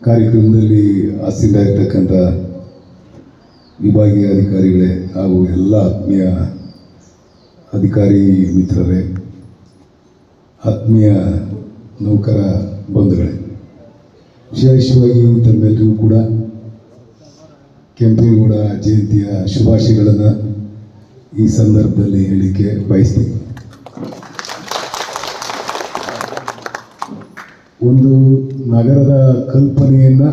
ಕಾರ್ಯಕ್ರಮದಲ್ಲಿ ಆಸೀನರಾಗಿರ್ತಕ್ಕಂಥ ವಿಭಾಗೀಯ ಅಧಿಕಾರಿಗಳೇ ಹಾಗೂ ಎಲ್ಲ ಆತ್ಮೀಯ ಅಧಿಕಾರಿ ಮಿತ್ರರೇ, ಆತ್ಮೀಯ ನೌಕರ ಬಂಧುಗಳೇ, ವಿಶೇಷವಾಗಿ ತಮ್ಮೆಲ್ಲರಿಗೂ ಕೂಡ ಕೆಂಪೇಗೌಡ ಜಯಂತಿಯ ಶುಭಾಶಯಗಳನ್ನು ಈ ಸಂದರ್ಭದಲ್ಲಿ ಹೇಳಲಿಕ್ಕೆ ಬಯಸ್ತೀನಿ. ಒಂದು ನಗರದ ಕಲ್ಪನೆಯನ್ನು,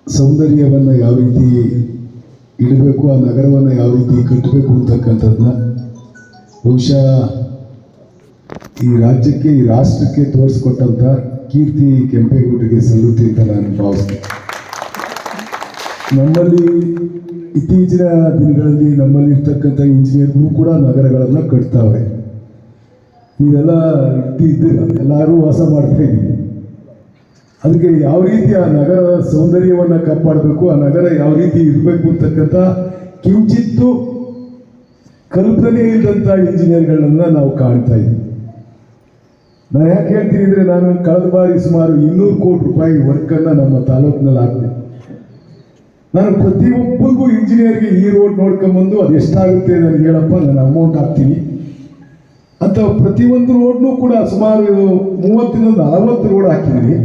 ಸೌಂದರ್ಯವನ್ನು ಯಾವ ರೀತಿ ಇಡಬೇಕು, ಆ ನಗರವನ್ನು ಯಾವ ರೀತಿ ಕಟ್ಟಬೇಕು ಅಂತಕ್ಕಂಥದ್ದನ್ನ ಬಹುಶಃ ಈ ರಾಜ್ಯಕ್ಕೆ, ಈ ರಾಷ್ಟ್ರಕ್ಕೆ ತೋರಿಸ್ಕೊಟ್ಟಂಥ ಕೀರ್ತಿ ಕೆಂಪೇಗೌಡರಿಗೆ ಸಲ್ಲುತ್ತೆ ಅಂತ ನಾನು ಭಾವಿಸ್ತೇನೆ. ನಮ್ಮಲ್ಲಿ ಇತ್ತೀಚಿನ ದಿನಗಳಲ್ಲಿ ನಮ್ಮಲ್ಲಿ ಇರ್ತಕ್ಕಂಥ ಇಂಜಿನಿಯರ್ಗಳು ಕೂಡ ನಗರಗಳನ್ನು ಕಟ್ತಾವೆ. ನೀವೆಲ್ಲ ಇದ್ದೀರ, ಎಲ್ಲರೂ ವಾಸ ಮಾಡ್ತಾ ಇದ್ದೀವಿ. ಅದಕ್ಕೆ ಯಾವ ರೀತಿ ಆ ನಗರದ ಸೌಂದರ್ಯವನ್ನು ಕಾಪಾಡಬೇಕು, ಆ ನಗರ ಯಾವ ರೀತಿ ಇರಬೇಕು ಅಂತಕ್ಕಂಥ ಕಿಂಚಿತ್ತು ಕಲ್ಪನೆ ಇಲ್ಲದಂಥ ಇಂಜಿನಿಯರ್ಗಳನ್ನ ನಾವು ಕಾಣ್ತಾ ಇದ್ದೀವಿ. ನಾನು ಯಾಕೆ ಹೇಳ್ತೀನಿ ಅಂದರೆ, ನಾನು ಕಳೆದ ಬಾರಿ ಸುಮಾರು 200 ಕೋಟಿ ರೂಪಾಯಿ ವರ್ಕನ್ನು ನಮ್ಮ ತಾಲೂಕಿನಲ್ಲಿ ಹಾಕ್ತೀನಿ. ನಾನು ಪ್ರತಿಯೊಬ್ಬರಿಗೂ ಇಂಜಿನಿಯರ್ಗೆ ಈ ರೋಡ್ ನೋಡ್ಕೊಂಬಂದು ಅದು ಎಷ್ಟಾಗುತ್ತೆ ನನಗೆ ಹೇಳಪ್ಪ, ನಾನು ಅಮೌಂಟ್ ಹಾಕ್ತೀನಿ ಅಂತ ಪ್ರತಿಯೊಂದು ರೋಡ್ನೂ ಕೂಡ ಸುಮಾರು 30 40 ರೋಡ್ ಹಾಕಿದ್ದೀನಿ.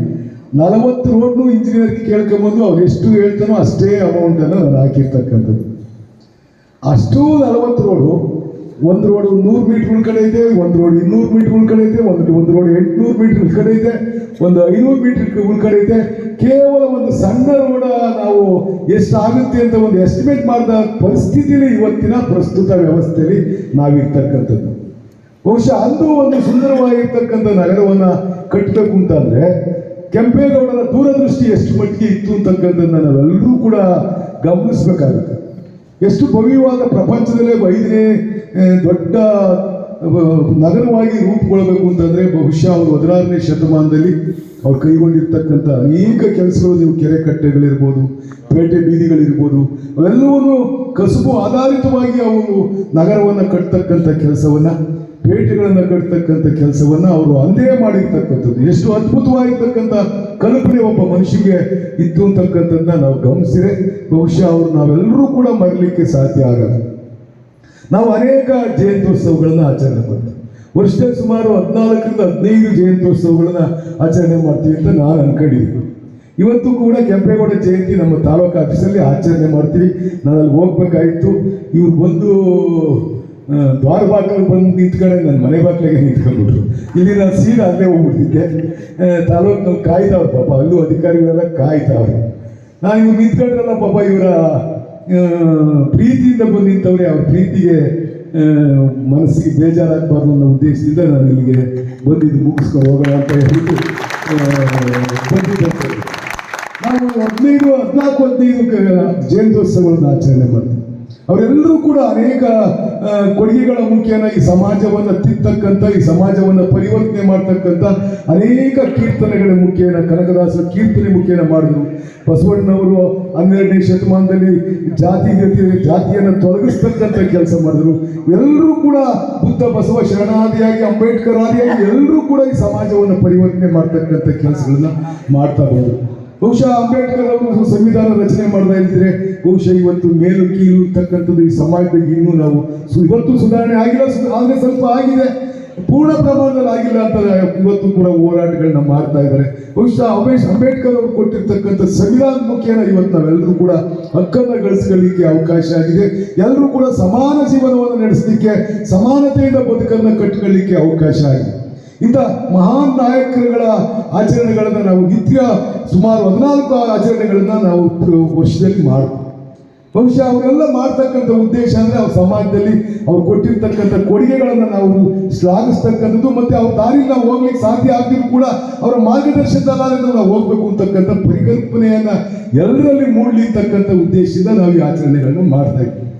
40 ರೋಡ್ನು ಇಂಜಿನಿಯರ್ಗೆ ಕೇಳ್ಕೊಂಬಂದು ಅವ್ರು ಎಷ್ಟು ಹೇಳ್ತಾನೋ ಅಷ್ಟೇ ಅಮೌಂಟನ್ನು ನಾನು ಹಾಕಿರ್ತಕ್ಕಂಥದ್ದು. ಅಷ್ಟು 40 ರೋಡು, ಒಂದು ರೋಡ್ 100 ಮೀಟರ್ ಉಳ್ಕಡೆ ಇದೆ, ಒಂದು ರೋಡ್ 200 ಮೀಟರ್ ಉಳ್ಕಡೆ ಇದೆ, ಒಂದು ರೋಡ್ 800 ಮೀಟರ್ ಉಳ್ಕಡೆ ಇದೆ, ಒಂದು 500 ಮೀಟರ್ ಉಳ್ಕಡೆ ಇದೆ. ಕೇವಲ ಒಂದು ಸಣ್ಣ ರೋಡ ನಾವು ಎಷ್ಟಾಗುತ್ತೆ ಅಂತ ಒಂದು ಎಸ್ಟಿಮೇಟ್ ಮಾಡಿದ ಪರಿಸ್ಥಿತಿಯಲ್ಲಿ ಇವತ್ತಿನ ಪ್ರಸ್ತುತ ವ್ಯವಸ್ಥೆಯಲ್ಲಿ ನಾವಿರ್ತಕ್ಕಂಥದ್ದು. ಬಹುಶಃ ಅಂದು ಒಂದು ಸುಂದರವಾಗಿರ್ತಕ್ಕಂಥ ನಗರವನ್ನು ಕಟ್ಟಬೇಕು ಅಂತಂದರೆ ಕೆಂಪೇಗೌಡರ ದೂರದೃಷ್ಟಿ ಎಷ್ಟು ಮಟ್ಟಿಗೆ ಇತ್ತು ಅಂತಕ್ಕಂಥದ್ದನ್ನು ನಾವೆಲ್ಲರೂ ಕೂಡ ಗಮನಿಸಬೇಕಾಗುತ್ತೆ. ಎಷ್ಟು ಭವ್ಯವಾದ, ಪ್ರಪಂಚದಲ್ಲೇ 5ನೇ ದೊಡ್ಡ ನಗರವಾಗಿ ರೂಪುಗೊಳ್ಳಬೇಕು ಅಂತಂದರೆ ಬಹುಶಃ ಅವರು 16ನೇ ಶತಮಾನದಲ್ಲಿ ಅವ್ರು ಕೈಗೊಂಡಿರ್ತಕ್ಕಂಥ ಅನೇಕ ಕೆಲಸಗಳು, ನೀವು ಕೆರೆ ಕಟ್ಟೆಗಳಿರ್ಬೋದು, ಪೇಟೆ ಬೀದಿಗಳಿರ್ಬೋದು, ಅವೆಲ್ಲವನ್ನೂ ಕಸುಬು ಆಧಾರಿತವಾಗಿ ಅವರು ನಗರವನ್ನು ಕಟ್ತಕ್ಕಂಥ ಕೆಲಸವನ್ನು, ಪೇಟೆಗಳನ್ನು ಕಟ್ತಕ್ಕಂಥ ಕೆಲಸವನ್ನು ಅವರು ಅಂದೇ ಮಾಡಿರ್ತಕ್ಕಂಥದ್ದು. ಎಷ್ಟು ಅದ್ಭುತವಾಗಿರ್ತಕ್ಕಂಥ ಕಲ್ಪನೆ ಒಬ್ಬ ಮನುಷ್ಯಗೆ ಇತ್ತು ಅಂತಕ್ಕಂಥದ್ದನ್ನ ನಾವು ಗಮನಿಸಿದ್ರೆ ಬಹುಶಃ ಅವರು ನಾವೆಲ್ಲರೂ ಕೂಡ ಮರಲಿಕ್ಕೆ ಸಾಧ್ಯ ಆಗಲ್ಲ. ನಾವು ಅನೇಕ ಜಯಂತ್ಯೋತ್ಸವಗಳನ್ನು ಆಚರಣೆ ಮಾಡ್ತೀವಿ. ವರ್ಷದಲ್ಲಿ ಸುಮಾರು 14ರಿಂದ 15 ಜಯಂತ್ಯೋತ್ಸವಗಳನ್ನು ಆಚರಣೆ ಮಾಡ್ತೀವಿ ಅಂತ ನಾನು ಅನ್ಕೊಂಡಿದ್ದೀನಿ. ಇವತ್ತು ಕೂಡ ಕೆಂಪೇಗೌಡ ಜಯಂತಿ ನಮ್ಮ ತಾಲೂಕು ಆಫೀಸಲ್ಲಿ ಆಚರಣೆ ಮಾಡ್ತೀವಿ. ನಾನು ಅಲ್ಲಿ ಹೋಗ್ಬೇಕಾಗಿತ್ತು. ಇವ್ರು ಬಂದು ದ್ವಾರ ಬಾಗಿಲು ಬಂದು ನಿಂತ್ಕೊಂಡೆ ನನ್ನ ಮನೆ ಬಾಗಿಲಿಗೆ ನಿಂತ್ಕೊಂಡ್ಬಿಟ್ರು. ಇಲ್ಲಿ ನಾನು ಸೀದಾ ಅಲ್ಲೇ ಹೋಗ್ಬಿಡ್ತಿದ್ದೆ. ತಾಲೂಕಿನಲ್ಲಿ ಕಾಯ್ತಾವ್ರು, ಪಾಪ ಅಲ್ಲೂ ಅಧಿಕಾರಿಗಳೆಲ್ಲ ಕಾಯ್ತಾವ್ರು. ನಾನು ಇವ್ರು ನಿಂತ್ಕೊಂಡ್ರಲ್ಲ, ಪಾಪ ಇವರ ಪ್ರೀತಿಯಿಂದ ಬಂದು ನಿಂತವ್ರೆ, ಅವ್ರ ಪ್ರೀತಿಗೆ ಮನಸ್ಸಿಗೆ ಬೇಜಾರಾಗಬಾರ್ದು ಅನ್ನೋ ಉದ್ದೇಶದಿಂದ ನಾನು ಇಲ್ಲಿಗೆ ಬಂದಿದ್ದು ಮುಗಿಸ್ಕೊಂಡು ಹೋಗೋಣ ಅಂತ ಹೇಳ್ಬಿಟ್ಟು ಬಂದಿದ್ದಂತೆ. ನಾವು 14-15 ಜಯಂತ್ಯೋತ್ಸವಗಳನ್ನು ಆಚರಣೆ ಮಾಡ್ತೀವಿ. ಅವರೆಲ್ಲರೂ ಕೂಡ ಅನೇಕ ಕೊಡುಗೆಗಳ ಮುಖೇನ ಈ ಸಮಾಜವನ್ನು ತಿರ್ತಕ್ಕಂಥ, ಈ ಸಮಾಜವನ್ನು ಪರಿವರ್ತನೆ ಮಾಡ್ತಕ್ಕಂಥ ಅನೇಕ ಕೀರ್ತನೆಗಳ ಮುಖೇನ, ಕನಕದಾಸರ ಕೀರ್ತನೆ ಮುಖೇನ ಮಾಡಿದ್ರು. ಬಸವಣ್ಣನವರು 12ನೇ ಶತಮಾನದಲ್ಲಿ ಜಾತಿಯನ್ನು ತೊಲಗಿಸ್ತಕ್ಕಂಥ ಕೆಲಸ ಮಾಡಿದ್ರು. ಎಲ್ಲರೂ ಕೂಡ ಬುದ್ಧ ಬಸವ ಶರಣಾದಿಯಾಗಿ, ಅಂಬೇಡ್ಕರ್ ಆದಿಯಾಗಿ ಎಲ್ಲರೂ ಕೂಡ ಈ ಸಮಾಜವನ್ನು ಪರಿವರ್ತನೆ ಮಾಡ್ತಕ್ಕಂಥ ಕೆಲಸಗಳನ್ನ ಮಾಡ್ತಾ ಬಂದರು. ಬಹುಶಃ ಅಂಬೇಡ್ಕರ್ ಅವರು ಸಂವಿಧಾನ ರಚನೆ ಮಾಡ್ತಾ ಇದ್ದರೆ ಬಹುಶಃ ಇವತ್ತು ಮೇಲು ಕೀಳು ಇರ್ತಕ್ಕಂಥದ್ದು ಈ ಸಮಾಜದಲ್ಲಿ ಇನ್ನೂ ನಾವು ಇವತ್ತು ಸುಧಾರಣೆ ಆಗಿಲ್ಲ, ಆದರೆ ಸ್ವಲ್ಪ ಆಗಿದೆ, ಪೂರ್ಣ ಪ್ರಮಾಣದಲ್ಲಿ ಆಗಿಲ್ಲ ಅಂತ ಇವತ್ತು ಕೂಡ ಹೋರಾಟಗಳನ್ನ ಮಾಡ್ತಾ ಇದ್ದಾರೆ. ಬಹುಶಃ ಅಂಬೇಡ್ಕರ್ ಅವರು ಕೊಟ್ಟಿರ್ತಕ್ಕಂಥ ಸಂವಿಧಾನ ಮುಖೇನ ಇವತ್ತು ನಾವೆಲ್ಲರೂ ಕೂಡ ಹಕ್ಕನ್ನು ಗಳಿಸ್ಕೊಳ್ಳಿಕ್ಕೆ ಅವಕಾಶ ಆಗಿದೆ. ಎಲ್ಲರೂ ಕೂಡ ಸಮಾನ ಜೀವನವನ್ನು ನಡೆಸಲಿಕ್ಕೆ, ಸಮಾನತೆಯಿಂದ ಬದುಕನ್ನು ಕಟ್ಟಿಕೊಳ್ಳಿಕ್ಕೆ ಅವಕಾಶ ಆಗಿದೆ. ಇಂಥ ಮಹಾನ್ ನಾಯಕರುಗಳ ಆಚರಣೆಗಳನ್ನು ನಾವು ನಿತ್ಯ ಸುಮಾರು 14 ಆಚರಣೆಗಳನ್ನು ನಾವು ವರ್ಷದಲ್ಲಿ ಮಾಡ್ತೀವಿ. ಬಹುಶಃ ಅವರೆಲ್ಲ ಮಾಡ್ತಕ್ಕಂಥ ಉದ್ದೇಶ ಅಂದರೆ ಅವ್ರ ಸಮಾಜದಲ್ಲಿ ಅವ್ರು ಕೊಟ್ಟಿರ್ತಕ್ಕಂಥ ಕೊಡುಗೆಗಳನ್ನು ನಾವು ಶ್ಲಾಘಿಸ್ತಕ್ಕಂಥದ್ದು, ಮತ್ತು ಅವ್ರ ದಾರಿಯಲ್ಲಿ ನಾವು ಹೋಗ್ಲಿಕ್ಕೆ ಸಾಧ್ಯ ಆಗ್ತಿದ್ರು ಕೂಡ ಅವರ ಮಾರ್ಗದರ್ಶನದಲ್ಲಿ ನಾವು ಹೋಗ್ಬೇಕು ಅಂತಕ್ಕಂಥ ಪರಿಕಲ್ಪನೆಯನ್ನು ಎಲ್ಲರಲ್ಲಿ ಮೂಡಲಿರ್ತಕ್ಕಂಥ ಉದ್ದೇಶದಿಂದ ನಾವು ಈ ಆಚರಣೆಗಳನ್ನು ಮಾಡ್ತಾ ಇದ್ದೀವಿ.